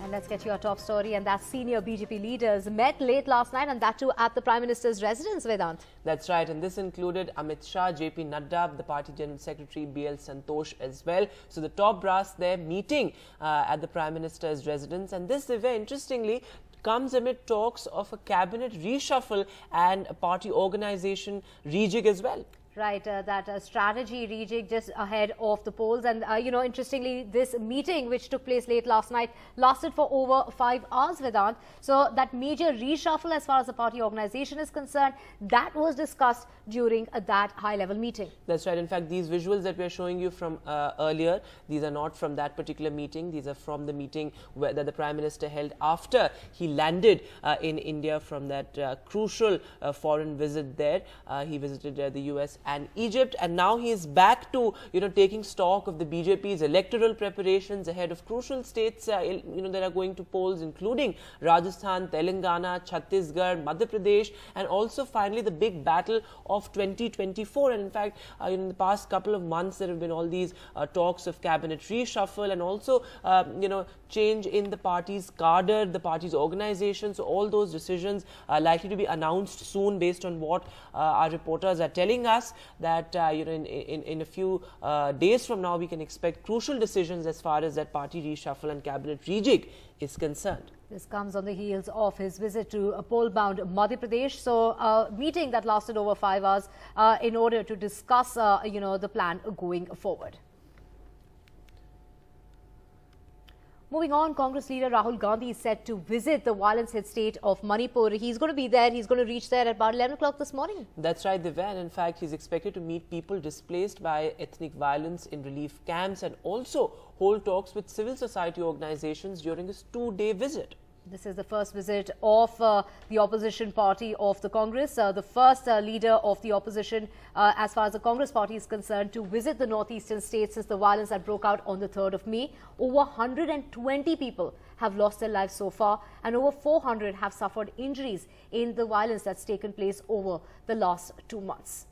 And let's get to your top story, and that senior BJP leaders met late last night, and that too at the Prime Minister's residence, Vedant. That's right, and this included Amit Shah, JP Nadda, the party General Secretary BL Santosh as well. So the top brass there meeting at the Prime Minister's residence, and this very interestingly comes amid talks of a cabinet reshuffle and a party organisation rejig as well. Right, that strategy rejig just ahead of the polls. And, interestingly, this meeting, which took place late last night, lasted for over 5 hours, Vedant. So that major reshuffle as far as the party organisation is concerned, that was discussed during that high-level meeting. That's right. In fact, these visuals that we are showing you from earlier, these are not from that particular meeting. These are from the meeting that the Prime Minister held after he landed in India from that crucial foreign visit there. He visited the US and Egypt, and now he is back to taking stock of the BJP's electoral preparations ahead of crucial states that are going to polls, including Rajasthan, Telangana, Chhattisgarh, Madhya Pradesh, and also finally the big battle of 2024. And in fact, in the past couple of months there have been all these talks of cabinet reshuffle and also change in the party's cadre, the party's organization. So all those decisions are likely to be announced soon, based on what our reporters are telling us, that in a few days from now we can expect crucial decisions as far as that party reshuffle and cabinet rejig is concerned. This comes on the heels of his visit to poll-bound Madhya Pradesh. So, a meeting that lasted over 5 hours in order to discuss, the plan going forward. Moving on, Congress leader Rahul Gandhi is set to visit the violence-hit state of Manipur. He's going to be there. He's going to reach there at about 11 o'clock this morning. That's right, Divya. And in fact, he's expected to meet people displaced by ethnic violence in relief camps and also hold talks with civil society organizations during his 2-day visit. This is the first visit of the opposition party of the Congress, the first leader of the opposition as far as the Congress party is concerned to visit the northeastern states since the violence that broke out on the 3rd of May. Over 120 people have lost their lives so far, and over 400 have suffered injuries in the violence that's taken place over the last 2 months.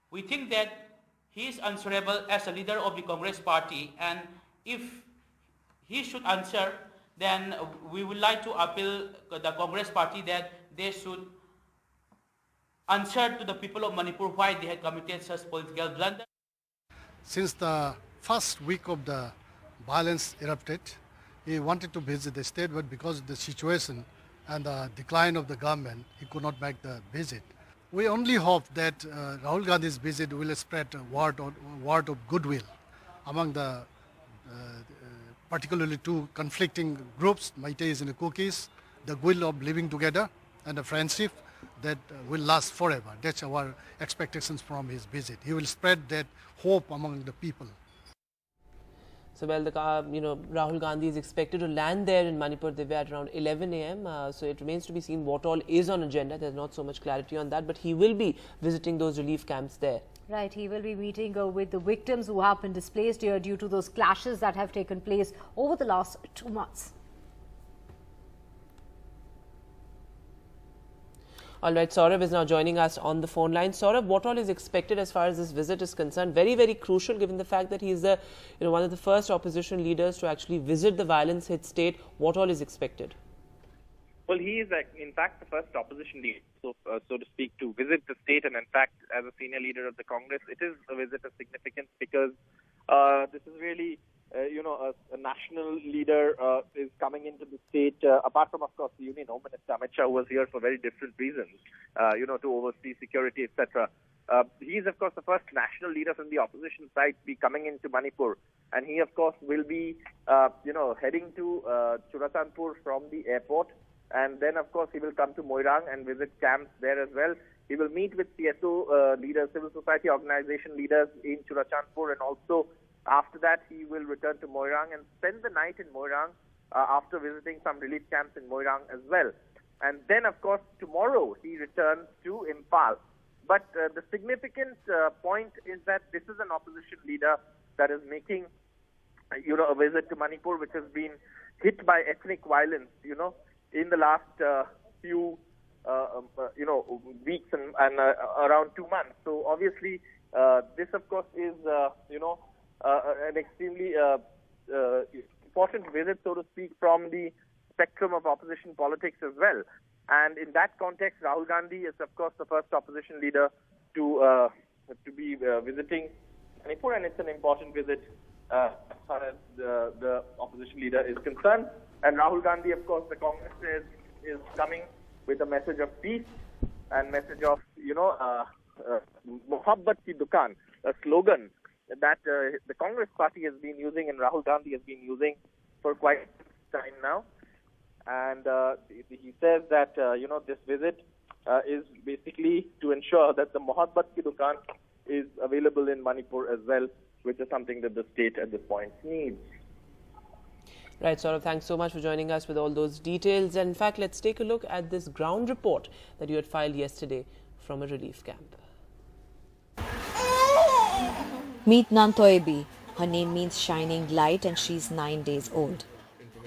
We think that he is answerable as a leader of the Congress party, and if he should answer, then we would like to appeal to the Congress party that they should answer to the people of Manipur why they had committed such political blunder. Since the first week of the violence erupted, he wanted to visit the state, but because of the situation and the decline of the government, he could not make the visit. We only hope that Rahul Gandhi's visit will spread a word of goodwill among the particularly two conflicting groups, Maitais and the Kukis, the will of living together and a friendship that will last forever. That's our expectations from his visit. He will spread that hope among the people. So, well, Rahul Gandhi is expected to land there in Manipur at around 11 a.m. So it remains to be seen what all is on agenda. There's not so much clarity on that, but he will be visiting those relief camps there. Right, he will be meeting with the victims who have been displaced here due to those clashes that have taken place over the last 2 months. All right, Saurabh is now joining us on the phone line. Saurabh, what all is expected as far as this visit is concerned? Very, very crucial, given the fact that he is the, one of the first opposition leaders to actually visit the violence-hit state. What all is expected? Well, he is, in fact, the first opposition leader, so to speak, to visit the state. And in fact, as a senior leader of the Congress, it is a visit of significance because this is really, a national leader is coming into the state, apart from, of course, the Union Home Minister Amit Shah, who was here for very different reasons, to oversee security, etc. He is, of course, the first national leader from the opposition side to be coming into Manipur. And he, of course, will be, heading to Churachandpur from the airport. And then, of course, he will come to Moirang and visit camps there as well. He will meet with CSO leaders, civil society organization leaders in Churachandpur, and also after that he will return to Moirang and spend the night in Moirang after visiting some relief camps in Moirang as well. And then, of course, tomorrow he returns to Impal. But the significant point is that this is an opposition leader that is making, a visit to Manipur, which has been hit by ethnic violence, in the last few, weeks and around 2 months. So obviously, this of course is, an extremely important important visit, so to speak, from the spectrum of opposition politics as well. And in that context, Rahul Gandhi is, of course, the first opposition leader to be visiting Manipur, and it's an important visit as far as the opposition leader is concerned. And Rahul Gandhi, of course, the Congress is coming with a message of peace and message of, Mohabbat ki Dukan, a slogan that the Congress party has been using and Rahul Gandhi has been using for quite some time now. And he says that, this visit is basically to ensure that the Mohabbat ki Dukan is available in Manipur as well, which is something that the state at this point needs. Right, Saurav, thanks so much for joining us with all those details. And in fact, let's take a look at this ground report that you had filed yesterday from a relief camp. Meet Nantoebi. Her name means shining light and she's 9 days old.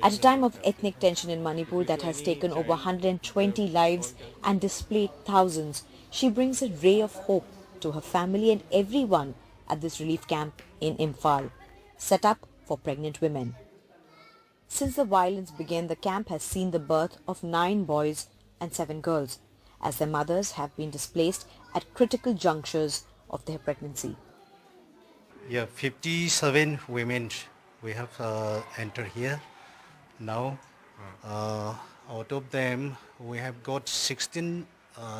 At a time of ethnic tension in Manipur that has taken over 120 lives and displaced thousands, she brings a ray of hope to her family and everyone at this relief camp in Imphal, set up for pregnant women. Since the violence began, the camp has seen the birth of 9 boys and 7 girls, as their mothers have been displaced at critical junctures of their pregnancy. Yeah, 57 women we have entered here now. Out of them, we have got 16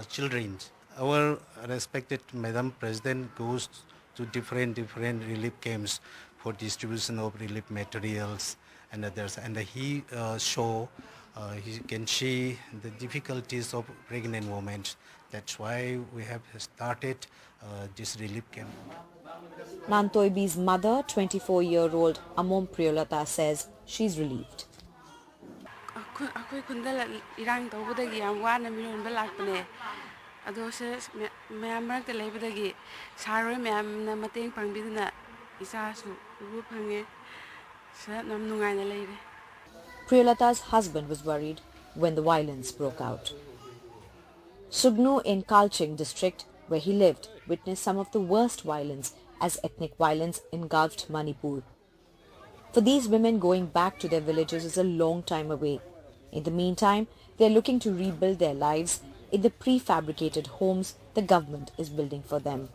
children. Our respected Madam President goes to different relief camps for distribution of relief materials and others, and he can see the difficulties of pregnant women. That's why we have started this relief camp. Nantoebi's mother, 24-year-old Amom Priyolata, says she's relieved. Priyolata's husband was worried when the violence broke out. Sugnu in Kalching district, where he lived, witnessed some of the worst violence as ethnic violence engulfed Manipur. For these women, going back to their villages is a long time away. In the meantime, they are looking to rebuild their lives in the prefabricated homes the government is building for them.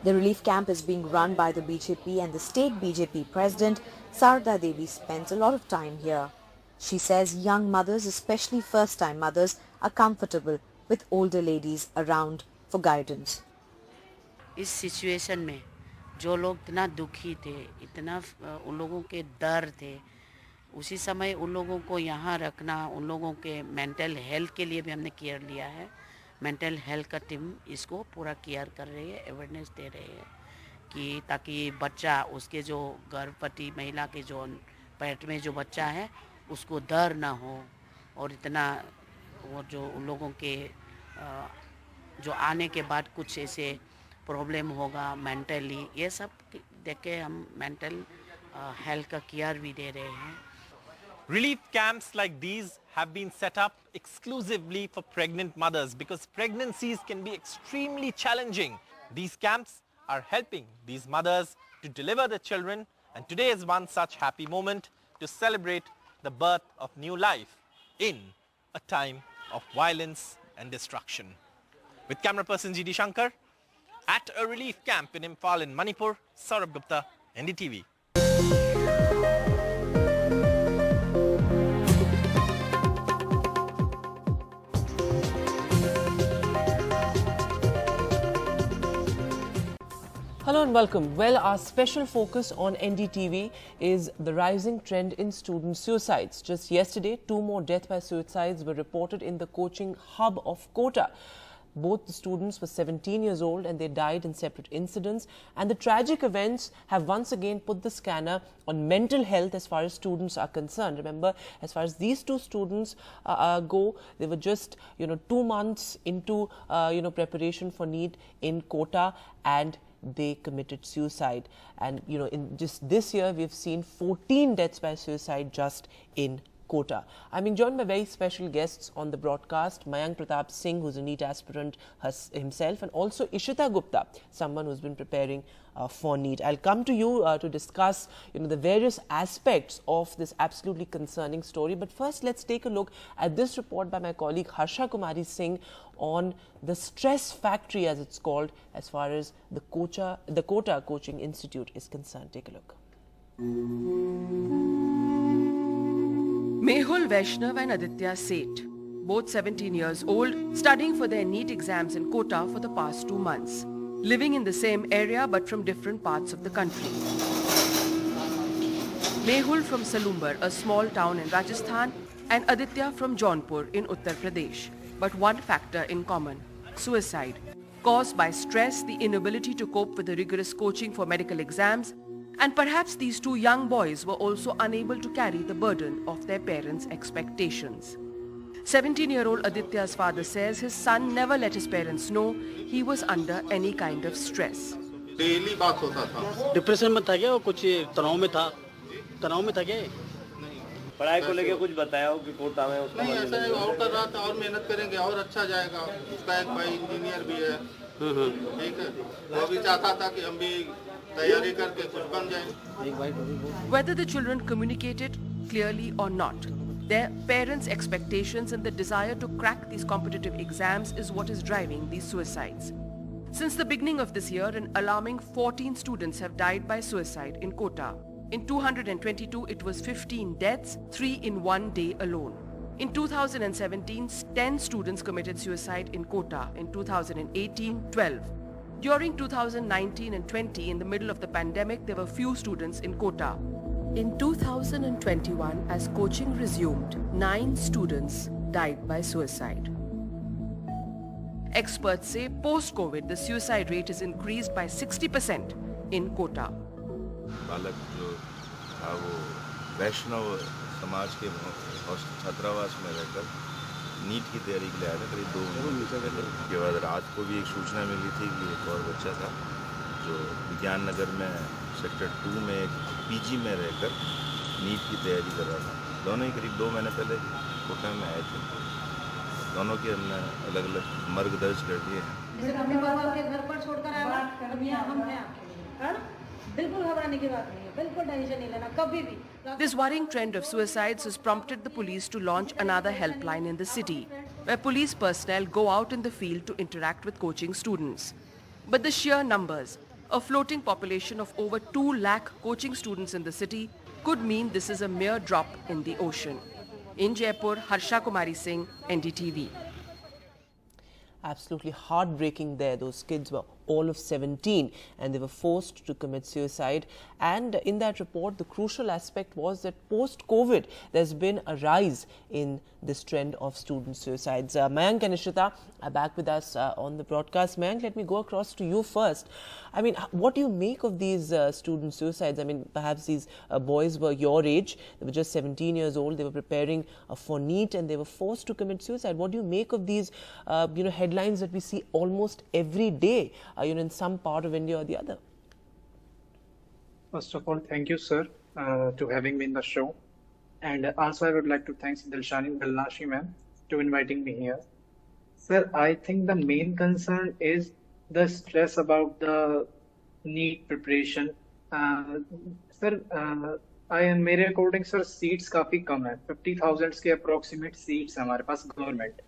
The relief camp is being run by the BJP, and the state BJP President Sarda Devi spends a lot of time here. She says young mothers, especially first-time mothers, are comfortable with older ladies around for guidance. इस situation में जो लोग इतना दुखी थे, इतना उन लोगों के डर थे, उसी समय उन लोगों को यहाँ रखना, उन लोगों के मेंटल हेल्थ के लिए भी हमने केयर लिया है. मेंटल हेल्थ का टीम इसको पूरा केयर कर रही है, अवेयरनेस दे रही है कि ताकि बच्चा, उसके जो गर्भवती महिला के जो पेट में जो बच्चा है उसको डर ना हो, और इतना वो जो उन लोगों के जो आने के बाद कुछ ऐसे प्रॉब्लम होगा मेंटली, ये सब देख के हम मेंटल हेल्थ का केयर भी दे रहे हैं. Relief camps like these have been set up exclusively for pregnant mothers because pregnancies can be extremely challenging. These camps are helping these mothers to deliver their children, and today is one such happy moment to celebrate the birth of new life in a time of violence and destruction. With camera person GD Shankar, at a relief camp in Imphal in Manipur, Saurabh Gupta, NDTV. Hello and welcome. Well, our special focus on NDTV is the rising trend in student suicides. Just yesterday, 2 more death by suicides were reported in the coaching hub of Kota. Both the students were 17 years old and they died in separate incidents. And the tragic events have once again put the scanner on mental health as far as students are concerned. Remember, as far as these 2 students go, they were just 2 months into preparation for NEET in Kota, and they committed suicide. And in just this year we've seen 14 deaths by suicide just in Kota. I'm being joined by very special guests on the broadcast. Mayank Pratap Singh, who's a NEET aspirant himself, and also Ishita Gupta, someone who's been preparing for NEET. I'll come to you to discuss the various aspects of this absolutely concerning story. But first, let's take a look at this report by my colleague Harsha Kumari Singh on the stress factory, as it's called, as far as the Kota Coaching Institute is concerned. Take a look. Mehul, Vaishnav and Aditya Seth, both 17 years old, studying for their NEET exams in Kota for the past 2 months, living in the same area but from different parts of the country. Mehul from Salumbar, a small town in Rajasthan, and Aditya from Jaunpur in Uttar Pradesh. But one factor in common: suicide, caused by stress, the inability to cope with the rigorous coaching for medical exams, and perhaps these two young boys were also unable to carry the burden of their parents' expectations. 17-year-old Aditya's father says his son never let his parents know he was under any kind of stress. Daily बात होता था. Depression में था क्या, वो कुछ तनाव में था क्या? पढ़ाई को लेके कुछ बताया हो कि कोटा में उसको नहीं, ऐसा है और कर रहा था, और मेहनत करेंगे और अच्छा जाएगा. उसका एक भाई इंजीनियर भी है, ठीक है, वो भी चाहता था कि हम भी तैयारी करके कुछ बन जाएं. Whether the children communicated clearly or not, their parents' expectations and the desire to crack these competitive exams is what is driving these suicides. Since the beginning of this year, an alarming 14 students have died by suicide in Kota. In 222, it was 15 deaths, 3 in one day alone. In 2017, 10 students committed suicide in Kota. In 2018, 12. During 2019 and 20, in the middle of the pandemic, there were few students in Kota. In 2021, as coaching resumed, 9 students died by suicide. Experts say post-COVID, the suicide rate is increased by 60% in Kota. बालक जो था वो वैष्णव समाज के छात्रावास में रहकर NEET की तैयारी के लिए आया था करीब 2 महीने पहले. उसके बाद रात को भी एक सूचना मिली थी कि एक और बच्चा था जो विज्ञान नगर में सेक्टर 2 में एक पीजी में रहकर नीट की तैयारी कर रहा था. दोनों ही करीब 2 महीने पहले कोटा में आए थे. दोनों के हमने अलग अलग मर्ग दर्ज कर दिए हैं. This worrying trend of suicides has prompted the police to launch another helpline in the city, where police personnel go out in the field to interact with coaching students. But the sheer numbers, a floating population of over 2 lakh coaching students in the city, could mean this is a mere drop in the ocean. In Jaipur, Harsha Kumari Singh, NDTV. Absolutely heartbreaking there. Those kids were all of 17 and they were forced to commit suicide. And in that report, the crucial aspect was that post-COVID, there's been a rise in this trend of student suicides. Mayank and Ishita are back with us on the broadcast. Mayank, let me go across to you first. I mean, what do you make of these student suicides? I mean, perhaps these boys were your age. They were just 17 years old. They were preparing for NEET and they were forced to commit suicide. What do you make of these, headlines that we see almost every day, in some part of India or the other? First of all, thank you, sir, to having me in the show. And also, I would like to thank Dilnashi ma'am to inviting me here. Sir, I think the main concern is the stress about the NEET preparation. Sir, मेरे according, sir, seats काफी कम है. 50,000 के approximate seats है हमारे पास government.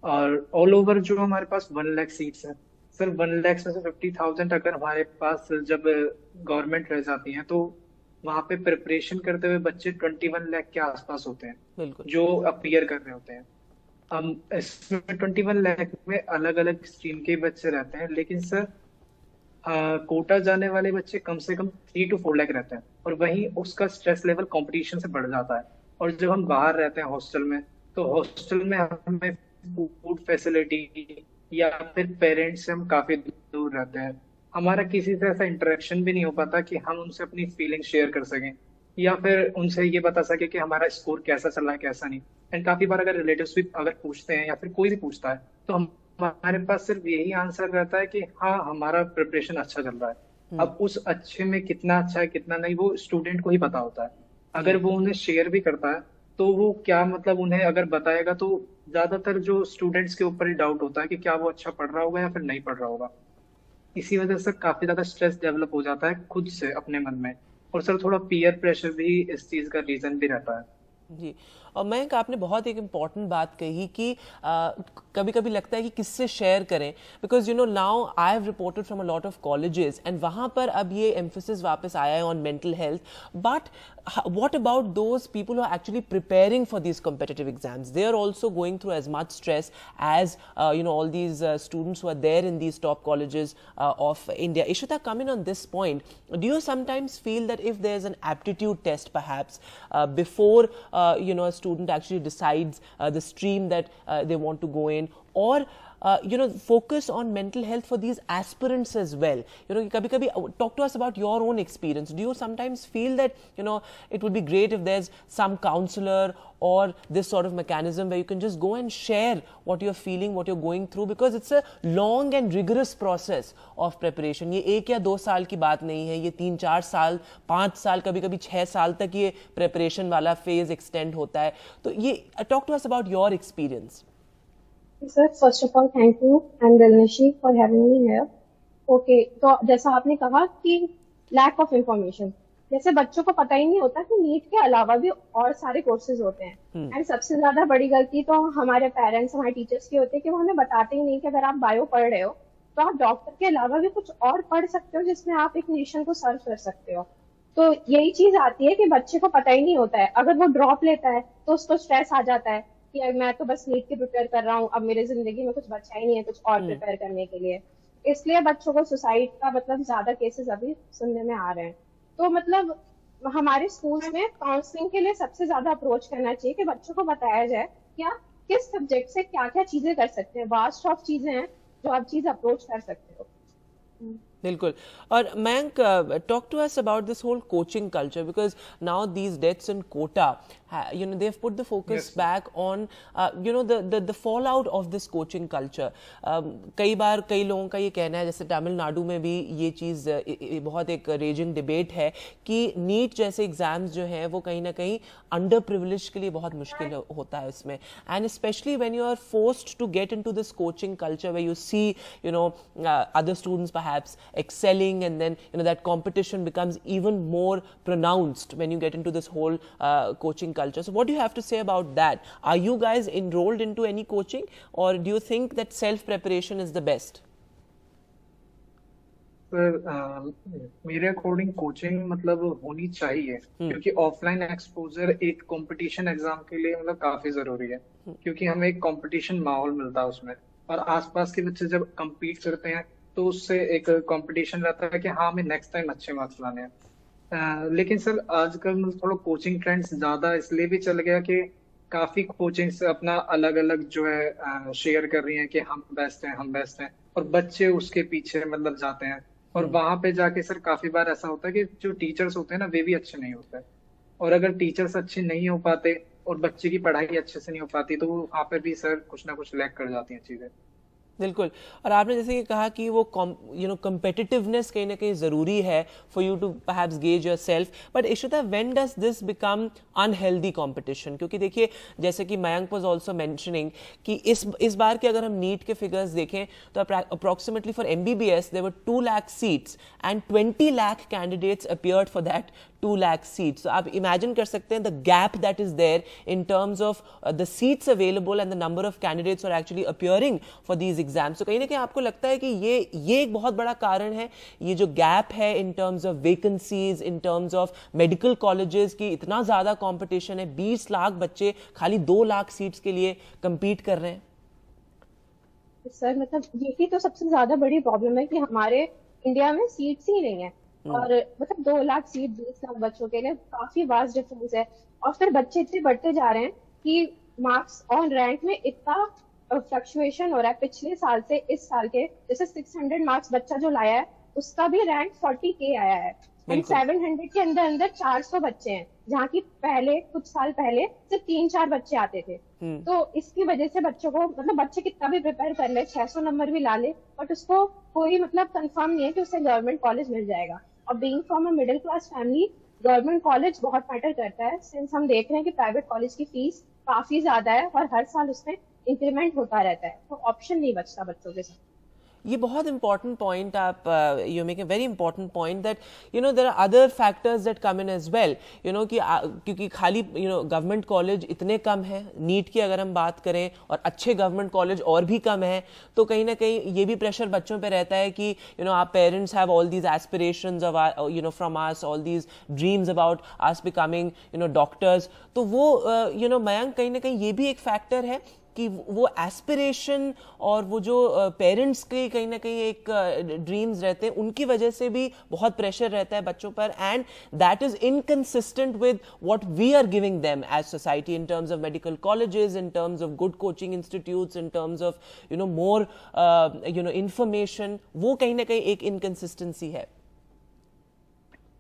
और all over जो हमारे पास 1 lakh seats है. सर 1 लाख में से 50,000 अगर हमारे पास जब गवर्नमेंट रह जाती हैं तो वहाँ पे प्रिपरेशन करते हुए बच्चे 21 लाख के आसपास होते हैं जो अपीयर कर रहे होते हैं. इसमें 21 लाख में अलग अलग स्ट्रीम के बच्चे रहते हैं, लेकिन सर कोटा जाने वाले बच्चे कम से कम 3 to 4 लाख रहते हैं और वहीं उसका स्ट्रेस लेवल कंपटीशन से बढ़ जाता है. और जब हम बाहर रहते हैं हॉस्टल में, तो हॉस्टल में हमें फूड फैसिलिटी या फिर पेरेंट्स से हम काफी दूर रहते हैं. हमारा किसी से ऐसा इंटरेक्शन भी नहीं हो पाता कि हम उनसे अपनी फीलिंग शेयर कर सकें या फिर उनसे ये बता सके कि हमारा स्कोर कैसा चल रहा है कैसा नहीं. एंड काफी बार अगर रिलेटिव्स भी अगर पूछते हैं या फिर कोई भी पूछता है तो हम हमारे पास सिर्फ यही आंसर रहता है कि हाँ हमारा प्रिपरेशन अच्छा चल रहा है। अब उस अच्छे में कितना अच्छा है कितना नहीं वो स्टूडेंट को ही पता होता है। अगर वो उन्हें शेयर भी करता है तो वो क्या मतलब उन्हें अगर बताएगा तो ज्यादातर जो स्टूडेंट्स के ऊपर ही डाउट होता है कि क्या वो अच्छा पढ़ रहा होगा या फिर नहीं पढ़ रहा होगा। इसी वजह से काफी ज्यादा स्ट्रेस डेवलप हो जाता है खुद से अपने मन में। और सर थोड़ा पीयर प्रेशर भी इस चीज का रीजन भी रहता है। जी, और मयंक आपने बहुत एक इम्पॉर्टेंट बात कही कि कभी कभी लगता है कि किससे शेयर करें, because you know now I have reported from a lot of colleges and वहाँ पर अब ये एम्फोसिस वापस आया है on mental health, but what about those people who are actually preparing for these competitive exams? They are also going through as much stress as you know, all these students who are there in these top colleges of India. Ishita, come in on this point. Do you sometimes feel that if there's an aptitude test perhaps before you know, a student actually decides the stream that they want to go in, or you know, focus on mental health for these aspirants as well? You know, kabhi talk to us about your own experience. Do you sometimes feel that, you know, it would be great if there's some counselor or this sort of mechanism where you can just go and share what you're feeling, what you're going through, because it's a long and rigorous process of preparation. ये 1 या 2 साल की बात नहीं है, ये 3-4 साल 5 साल कभी-कभी 6 साल तक ये preparation वाला phase extend होता है. तो ये talk to us about your experience. Sir, first of all, thank you and Dilnishi for having me here. Okay, तो जैसा आपने कहा कि lack of information, जैसे बच्चों को पता ही नहीं होता कि नीट के अलावा भी और सारे कोर्सेज होते हैं। एंड सबसे ज्यादा बड़ी गलती तो हमारे पेरेंट्स हमारे टीचर्स की होती है कि वो हमें बताते ही नहीं कि अगर आप बायो पढ़ रहे हो तो आप डॉक्टर के अलावा भी कुछ और पढ़ सकते हो जिसमें आप एक नेशन को सर्व कर सकते हो। तो यही चीज आती है कि बच्चे को पता ही नहीं होता है। अगर वो ड्रॉप लेता है तो उसको स्ट्रेस आ जाता है कि मैं तो बस नीट की प्रिपेयर कर रहा हूँ, अब मेरे जिंदगी में कुछ बचा ही नहीं है कुछ और प्रिपेयर करने के लिए। इसलिए बच्चों को सुसाइड का मतलब ज्यादा केसेस अभी सुनने में आ रहे हैं। तो मतलब हमारे स्कूल में काउंसलिंग के लिए सबसे ज्यादा अप्रोच करना चाहिए कि बच्चों को बताया जाए क्या किस सब्जेक्ट से क्या क्या चीजें कर सकते हैं। वास्ट ऑफ चीजें हैं जो आप चीज अप्रोच कर सकते हो। बिल्कुल। और Mayank, talk to us about this whole coaching culture, because now these deaths in Kota, you know, they've put the focus back on you know, the fallout of this coaching culture. कई बार कई लोगों का ये कहना है, जैसे तमिलनाडु में भी ये चीज़ बहुत एक रेजिंग डिबेट है कि नीट जैसे एग्जाम्स जो हैं वो कहीं ना कहीं अंडर प्रिविलेज के लिए बहुत मुश्किल होता है इसमें, and specially when you are forced to get into this coaching culture where you see, you know, other students perhaps excelling, and then you know that competition becomes even more pronounced when you get into this whole coaching culture. So what do you have to say about that? Are you guys enrolled into any coaching, or do you think that self preparation is the best? मेरे according coaching मतलब होनी चाहिए, क्योंकि offline exposure एक competition exam के लिए मतलब काफी जरूरी है, क्योंकि हमें एक कंपटीशन माहौल मिलता है उसमें, और आसपास के बच्चे जब compete करते हैं तो उससे एक कंपटीशन रहता है कि हाँ हमें नेक्स्ट टाइम अच्छे मार्क्स लाने हैं। लेकिन सर आजकल मतलब थोड़ा कोचिंग ट्रेंड्स ज्यादा इसलिए भी चल गया कि काफी कोचिंग्स अपना अलग अलग जो है शेयर कर रही हैं कि हम बेस्ट हैं हम बेस्ट हैं, और बच्चे उसके पीछे मतलब जाते हैं, और वहां पे जाके सर काफी बार ऐसा होता है कि जो टीचर्स होते हैं ना वे भी अच्छे नहीं होते, और अगर टीचर्स अच्छे नहीं हो पाते और बच्चे की पढ़ाई अच्छे से नहीं हो पाती तो वहाँ पे भी सर कुछ ना कुछ लैक कर जाती हैं चीजें। बिल्कुल। और आपने जैसे कि कहा कि वो यू नो कम्पिटिटिवनेस कहीं ना कहीं ज़रूरी है for you to perhaps gauge yourself, but Ishita, when does this become unhealthy competition? क्योंकि देखिए जैसे कि मयंक वाज आल्सो मेंशनिंग कि इस बार के अगर हम नीट के फिगर्स देखें तो approximately for MBBS there were 2 lakh seats and 20 lakh candidates appeared for that 2 lakh seats. So आप imagine कर सकते हैं the gap that is there in terms of the seats available and the number of candidates who are actually appearing for these exams. So कहीं ना कहीं आपको लगता है कि ये एक बहुत बड़ा कारण है, ये जो gap है in terms of vacancies, in terms of medical colleges की इतना ज़्यादा competition है, 20 लाख बच्चे खाली 2 लाख सीट्स के लिए compete कर रहे हैं। सर मतलब यही तो सबसे ज्यादा बड़ी प्रॉब्लम है कि हमारे इंडिया में सीट्स ही नहीं है, और मतलब 2 लाख सीट 20 लाख बच्चों के लिए काफी वास्ट डिफरेंस है। और फिर बच्चे इतने बढ़ते जा रहे हैं कि मार्क्स ऑन रैंक में इतना फ्लक्चुएशन हो रहा है पिछले साल से इस साल के। जैसे 600 मार्क्स बच्चा जो लाया है उसका भी रैंक 40K आया है, एंड 700 के अंदर 400 बच्चे हैं, जहाँ की पहले कुछ साल पहले सिर्फ 3-4 बच्चे आते थे। तो इसकी वजह से बच्चों को मतलब बच्चे कितना भी प्रिपेयर कर ले, 600 नंबर भी ला ले, बट उसको कोई मतलब कंफर्म नहीं है कि उसे गवर्नमेंट कॉलेज मिल जाएगा। और being from a middle class family, government college बहुत मैटर करता है, सिंस हम देख रहे हैं कि प्राइवेट कॉलेज की फीस काफी ज्यादा है और हर साल उसमें इंक्रीमेंट होता रहता है, तो ऑप्शन नहीं बचता बच्चों के साथ। ये बहुत important point आप you make a very important point that there are other factors that come in as well, कि क्योंकि खाली गवर्नमेंट कॉलेज इतने कम है, नीट की अगर हम बात करें और अच्छे गवर्नमेंट कॉलेज और भी कम है, तो कहीं ना कहीं ये भी प्रेशर बच्चों पे रहता है कि our parents have all these aspirations of from us, all these dreams about us becoming doctors, तो वो मयंक कहीं ना कहीं ये भी एक फैक्टर है कि वो एस्पिरेशन और वो जो पेरेंट्स के कहीं ना कहीं एक ड्रीम्स रहते हैं, उनकी वजह से भी बहुत प्रेशर रहता है बच्चों पर, and that is inconsistent with what we are giving them as society in terms of medical colleges, in terms of good coaching institutes, in terms of more information. वो कहीं ना कहीं एक इनकंसिस्टेंसी है।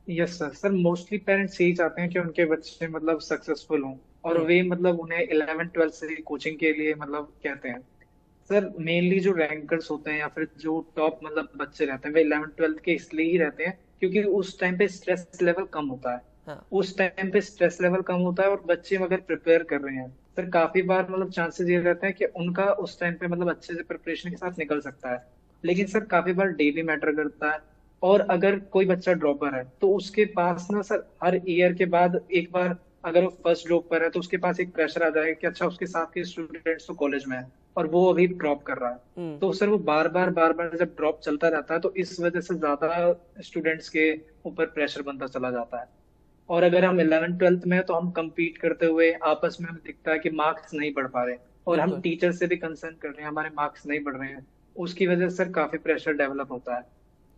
यस सर, मोस्टली पेरेंट्स यही चाहते हैं कि उनके बच्चे मतलब सक्सेसफुल हों, और वे मतलब उन्हें 11-12 से कोचिंग के लिए मतलब कहते हैं। सर मेनली जो रैंकर्स होते हैं या फिर जो टॉप मतलब बच्चे रहते हैं, वे 11-12 के इसलिए ही रहते हैं क्योंकि उस टाइम पे स्ट्रेस लेवल कम होता है। उस टाइम पे स्ट्रेस लेवल कम होता है और बच्चे अगर प्रिपेयर कर रहे हैं, सर काफी बार मतलब चांसेस ये रहते हैं कि उनका उस टाइम पे मतलब अच्छे से प्रिपरेशन के साथ निकल सकता है। लेकिन सर काफी बार डे भी मैटर करता है, और अगर कोई बच्चा ड्रॉपर है तो उसके पास ना सर हर ईयर के बाद एक बार अगर वो फर्स्ट ड्रॉप पर है तो उसके पास एक प्रेशर आ जाएगा कि अच्छा उसके साथ के स्टूडेंट्स तो कॉलेज में है और वो अभी ड्रॉप कर रहा है। तो सर वो बार बार जब ड्रॉप चलता रहता है तो इस वजह से ज्यादा स्टूडेंट्स के ऊपर प्रेशर बनता चला जाता है। और अगर हम 11th-12th में तो हम compete करते हुए आपस में हमें दिखता है कि मार्क्स नहीं बढ़ पा रहे, और हम टीचर से भी कंसर्न कर रहे हैं हमारे मार्क्स नहीं बढ़ रहे हैं, उसकी वजह से सर काफी प्रेशर डेवलप होता है।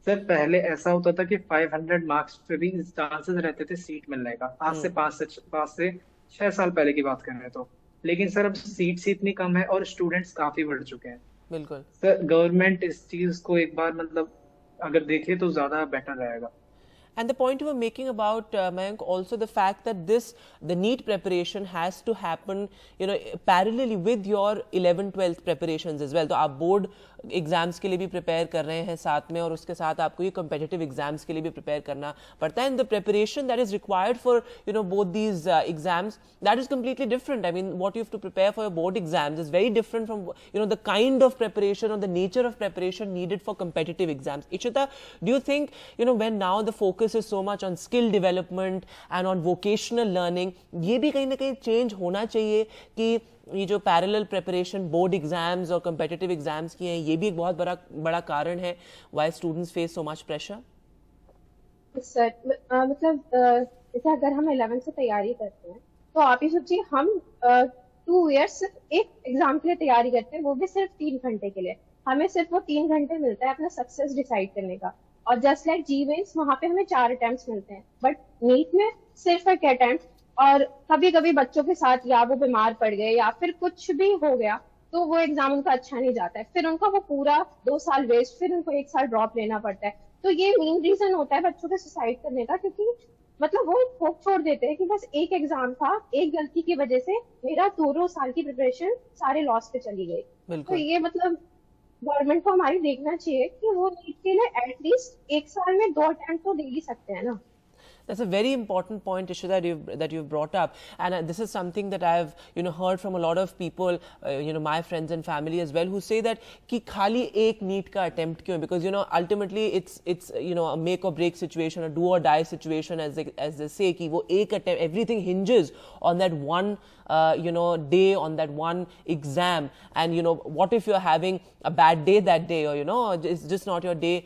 सर पहले ऐसा होता था कि 500 मार्क्स पे भी चांसेस रहते थे सीट मिलने का, आज से 5 से 6 साल पहले की बात कर रहे हैं तो। लेकिन सर अब सीट्स इतनी कम है और स्टूडेंट्स काफी बढ़ चुके हैं। बिल्कुल सर गवर्नमेंट इस चीज को एक बार मतलब अगर देखे तो ज्यादा बेटर रहेगा। And the point you were making about Mayank, also the fact that the NEET preparation has to happen parallelly with your 11th-12th preparations as well. तो आप बोर्ड एग्जाम्स के लिए भी प्रिपेयर कर रहे हैं साथ में, और उसके साथ आपको ये कॉम्पिटिटिव एग्जाम्स के लिए भी प्रिपेयर करना पड़ता है, and the preparation that is required for both these exams, that is completely different. I mean, what you have to prepare for your board exams is very different from the kind of preparation or the nature of preparation needed for competitive exams. Ishita, do you think when now the focus is so much on skill development and on vocational learning, ये भी कहीं ना कहीं change होना चाहिए कि ये जो पैरेलल प्रिपरेशन बोर्ड एग्जाम्स और कॉम्पिटिटिव एग्जाम्स की हैं, ये भी एक बहुत बड़ा कारण है why students face so much pressure? Sir मतलब जैसे अगर हम 11th से तैयारी करते हैं तो आप ही सोचिए, हम 2 years एक एग्जाम के लिए तैयारी करते हैं, वो भी सिर्फ 3 घंटे के लिए। हमें सिर्फ वो 3 घंटे मिलता है अपना सक्सेस डिसाइड करने का, और जस्ट लाइक जी मेंस वहां पे हमें 4 अटेम्प्ट्स मिलते हैं, बट नीट में सिर्फ एक अटेम्प्ट। और कभी कभी बच्चों के साथ या वो बीमार पड़ गए या फिर कुछ भी हो गया तो वो एग्जाम उनका अच्छा नहीं जाता है, फिर उनका वो पूरा 2 साल वेस्ट, फिर उनको 1 साल ड्रॉप लेना पड़ता है। तो ये मेन रीजन होता है बच्चों के सुसाइड करने का, क्योंकि मतलब वो होप छोड़ देते हैं कि बस एक एग्जाम था, एक गलती की वजह से मेरा 2 साल की प्रिपरेशन सारे लॉस पे चली गई। तो ये मतलब गवर्नमेंट को हमारी देखना चाहिए कि वो नीट के लिए एटलीस्ट 1 साल में 2 अटेम्प्ट तो दे ही सकते हैं ना। That's a very important point, Ishita, that you've brought up, and this is something that I've heard from a lot of people, my friends and family as well, who say that कि खाली एक NEET का attempt क्यों? Because ultimately it's a make or break situation, a do or die situation, as they say, कि वो एक attempt, everything hinges on that one day, on that one exam, and what if you're having a bad day that day, or it's just not your day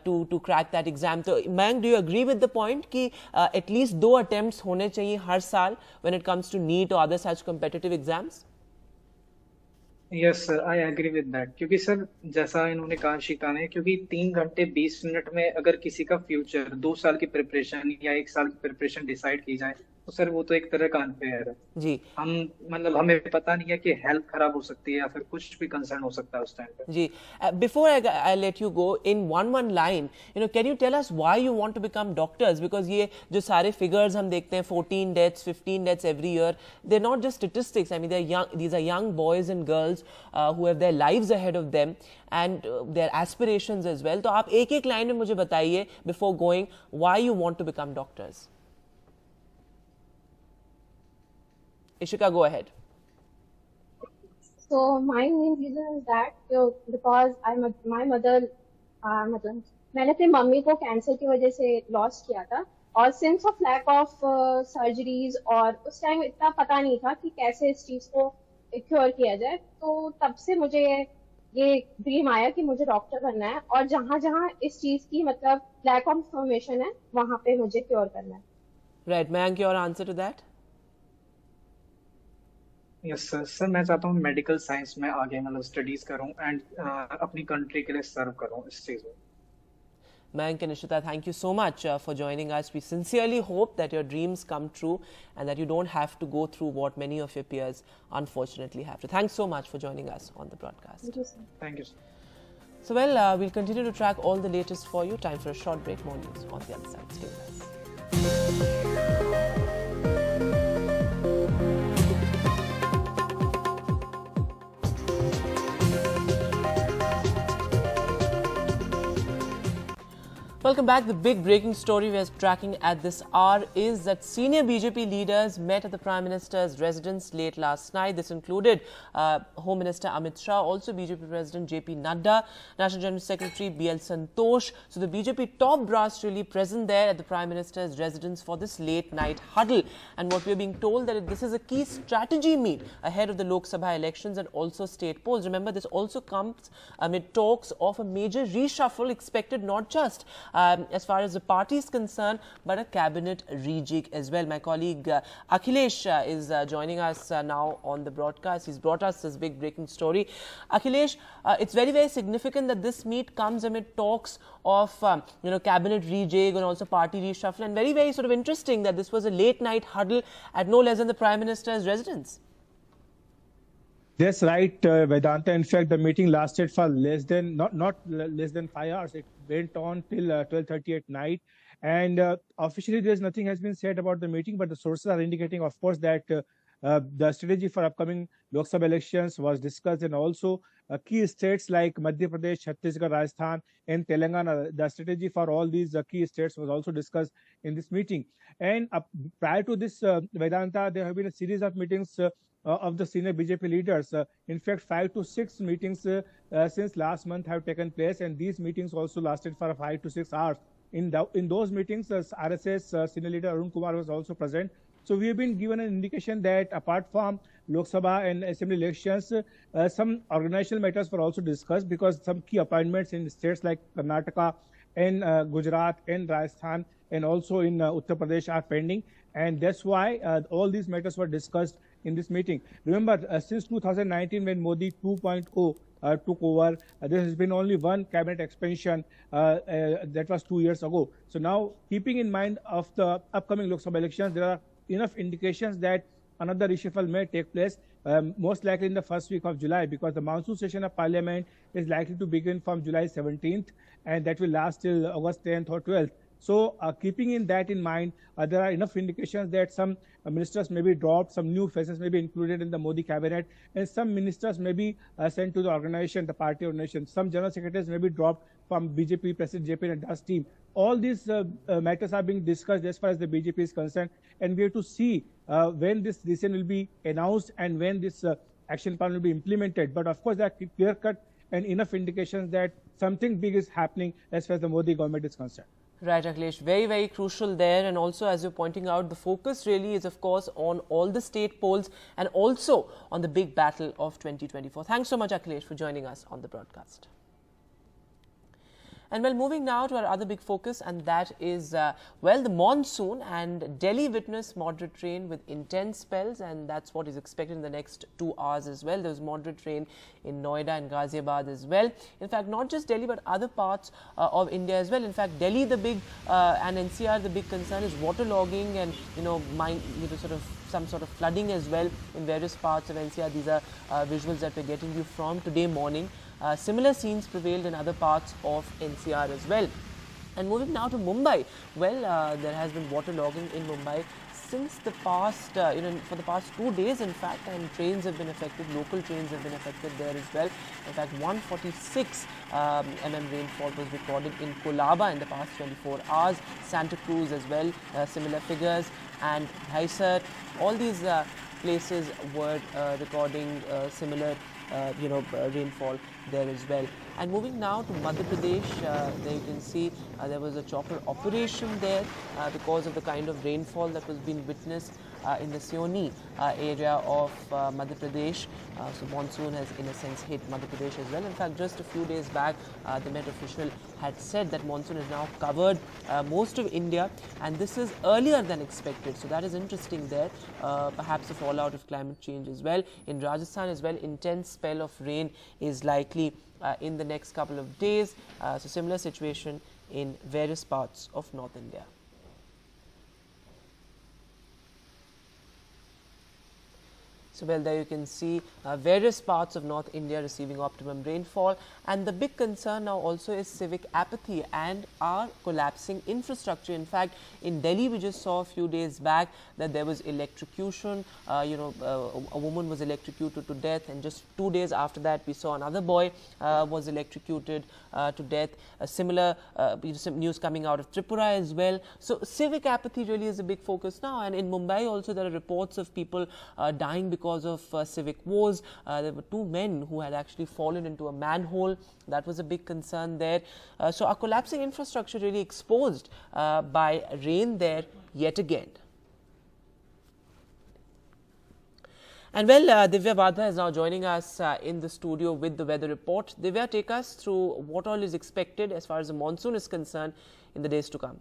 to crack that exam. So Mayank, do you agree with the point कि at least 2 attempts होने चाहिए हर साल when it comes to NEET or other such competitive exams? Yes sir, I agree with that, क्योंकि sir जैसा इन्होंने कहा शिका ने, क्योंकि 3 घंटे 20 मिनट में अगर किसी का फ्यूचर 2 साल की प्रिपरेशन या 1 साल की प्रिपरेशन डिसाइड की जाए तो सर वो तो एक तरह का अनफेयर है जी। हम मतलब हमें पता नहीं है कि हेल्थ खराब हो सकती है या फिर कुछ भी कंसर्न हो सकता है उस टाइम पे। जी, before I let you go, in one line, can you tell us why you want to become doctors? Because ये जो सारे figures हम देखते हैं, 14 deaths, 15 deaths every year, they're not just statistics. I mean, they're young. These are young boys and girls who have their lives ahead of them and their aspirations as well. तो आप एक line में मुझे बताइए before going why you want to become doctors. Ishika, go ahead. So my main reason is that because my mother मतलब मैंने अपनी mummy को कैंसर की वजह से लॉस किया था और since of lack of surgeries और उस टाइम इतना पता नहीं था कि कैसे इस चीज को क्योर किया जाए, तो तब से मुझे ये ड्रीम आया कि मुझे डॉक्टर बनना है और जहाँ जहाँ इस चीज की मतलब लैक ऑफ इंफॉर्मेशन है वहाँ पे मुझे क्योर करना है। Right, Mayank, your answer to that? Yes sir, sir मैं चाहता हूँ मेडिकल साइंस में आगे मतलब स्टडीज करूँ एंड अपनी कंट्री के लिए सर्व करूँ इस चीज में। Mayank and Ishita, thank you so much for joining us. We sincerely hope that your dreams come true and that you don't have to go through what many of your peers unfortunately have to. Thanks so much for joining us on the broadcast. Thank you, sir. Thank you, sir. So, well, we'll continue to track all the latest for you. Time for a short break. More news on the other side. Stay with us. Welcome back. The big breaking story we are tracking at this hour is that senior BJP leaders met at the Prime Minister's residence late last night. This included Home Minister Amit Shah, also BJP President JP Nadda, National General Secretary BL Santosh. So the BJP top brass really present there at the Prime Minister's residence for this late night huddle. And what we are being told that this is a key strategy meet ahead of the Lok Sabha elections and also state polls. Remember, this also comes amid talks of a major reshuffle expected not just as far as the party is concerned, but a cabinet rejig as well. My colleague Akhilesh is joining us now on the broadcast. He's brought us this big breaking story. Akhilesh, it's very, very significant that this meet comes amid talks of cabinet rejig and also party reshuffle, and very, very sort of interesting that this was a late night huddle at no less than the Prime Minister's residence. That's right, Vedanta. In fact, the meeting lasted for not less than 5 hours. It went on till 12:30 at night. And officially, nothing has been said about the meeting, but the sources are indicating, of course, that the strategy for upcoming Lok Sabha elections was discussed, and also key states like Madhya Pradesh, Chhattisgarh, Rajasthan, and Telangana. The strategy for all these key states was also discussed in this meeting. And prior to this, Vedanta, there have been a series of meetings of the senior BJP leaders. In fact, 5 to 6 meetings since last month have taken place, and these meetings also lasted for 5 to 6 hours. In those meetings, RSS senior leader Arun Kumar was also present. So we have been given an indication that apart from Lok Sabha and Assembly elections, some organizational matters were also discussed, because some key appointments in states like Karnataka and Gujarat and Rajasthan and also in Uttar Pradesh are pending. And that's why all these matters were discussed in this meeting. Remember, since 2019, when Modi 2.0 took over, there has been only one cabinet expansion, that was 2 years ago. So now, keeping in mind of the upcoming Lok Sabha elections, there are enough indications that another reshuffle may take place, most likely in the first week of July, because the monsoon session of Parliament is likely to begin from July 17th, and that will last till August 10th or 12th. So, keeping that in mind, there are enough indications that some ministers may be dropped, some new faces may be included in the Modi cabinet, and some ministers may be sent to the organization, the party organization. Some general secretaries may be dropped from BJP President JP Nadda's team. All these matters are being discussed as far as the BJP is concerned, and we have to see when this decision will be announced and when this action plan will be implemented. But of course, there are clear-cut and enough indications that something big is happening as far as the Modi government is concerned. Right, Akhilesh, very, very crucial there. And also, as you're pointing out, the focus really is, of course, on all the state polls and also on the big battle of 2024. Thanks so much, Akhilesh, for joining us on the broadcast. And well, moving now to our other big focus, and that is, well, the monsoon. And Delhi witnessed moderate rain with intense spells, and that's what is expected in the next 2 hours as well. There was moderate rain in Noida and Ghaziabad as well. In fact, not just Delhi, but other parts of India as well. In fact, Delhi, the big and NCR, the big concern is waterlogging and, some sort of flooding as well in various parts of NCR. These are visuals that we're getting you from today morning. Similar scenes prevailed in other parts of NCR as well. And moving now to Mumbai, well, there has been waterlogging in Mumbai since the past, for the past 2 days, in fact, and trains have been affected, local trains have been affected there as well. In fact, 146 mm rainfall was recorded in Colaba in the past 24 hours. Santa Cruz as well, similar figures, and Haisar. All these places were recording similar rainfall there as well. And moving now to Madhya Pradesh, there you can see there was a chopper operation there because of the kind of rainfall that was being witnessed in the Seoni area of Madhya Pradesh. So monsoon has in a sense hit Madhya Pradesh as well. In fact, just a few days back, the Met official had said that monsoon has now covered most of India, and this is earlier than expected. So that is interesting there. Perhaps a fallout of climate change as well. In Rajasthan as well, intense spell of rain is likely in the next couple of days. So similar situation in various parts of North India. So, well, there you can see various parts of North India receiving optimum rainfall, and the big concern now also is civic apathy and our collapsing infrastructure. In fact, in Delhi, we just saw a few days back that there was electrocution. A woman was electrocuted to death, and just 2 days after that, we saw another boy was electrocuted to death. Similar some news coming out of Tripura as well. So, civic apathy really is a big focus now, and in Mumbai also there are reports of people dying because of civic wars. There were 2 men who had actually fallen into a manhole. That was a big concern there. So our collapsing infrastructure really exposed by rain there yet again. And well, Divya Vadha is now joining us in the studio with the weather report. Divya, take us through what all is expected as far as the monsoon is concerned in the days to come.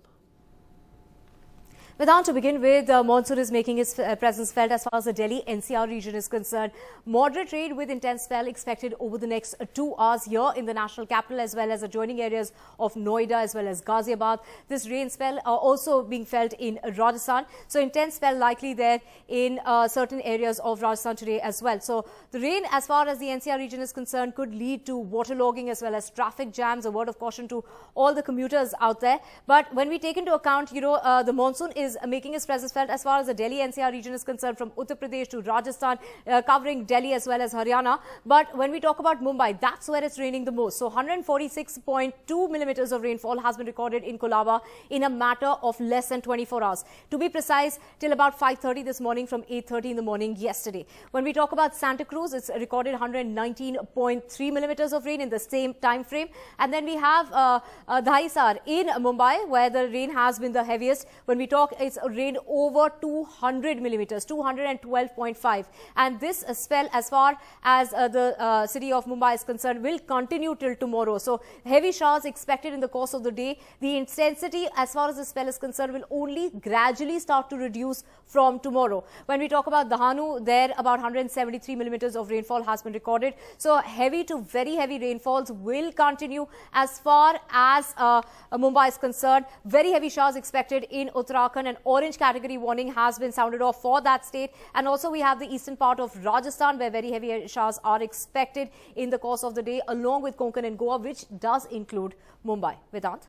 Vedant, to begin with, monsoon is making its presence felt as far as the Delhi NCR region is concerned. Moderate rain with intense spell expected over the next 2 hours here in the national capital as well as adjoining areas of Noida as well as Ghaziabad. This rain spell also being felt in Rajasthan. So intense spell likely there in certain areas of Rajasthan today as well. So the rain as far as the NCR region is concerned could lead to waterlogging as well as traffic jams. A word of caution to all the commuters out there. But when we take into account, the monsoon is making its presence felt as far as the Delhi NCR region is concerned, from Uttar Pradesh to Rajasthan, covering Delhi as well as Haryana. But when we talk about Mumbai, that's where it's raining the most. So 146.2 millimeters of rainfall has been recorded in Colaba in a matter of less than 24 hours. To be precise, till about 5:30 this morning from 8:30 in the morning yesterday. When we talk about Santa Cruz, it's recorded 119.3 millimeters of rain in the same time frame. And then we have Dahisar in Mumbai, where the rain has been the heaviest. When we talk, it's rained over 200 millimeters, 212.5. And this spell, as far as the city of Mumbai is concerned, will continue till tomorrow. So heavy showers expected in the course of the day. The intensity, as far as the spell is concerned, will only gradually start to reduce from tomorrow. When we talk about Dahanu, there about 173 millimeters of rainfall has been recorded. So heavy to very heavy rainfalls will continue as far as Mumbai is concerned. Very heavy showers expected in Uttarakhand. An orange category warning has been sounded off for that state. And also we have the eastern part of Rajasthan, where very heavy showers are expected in the course of the day, along with Konkan and Goa, which does include Mumbai. Vedant.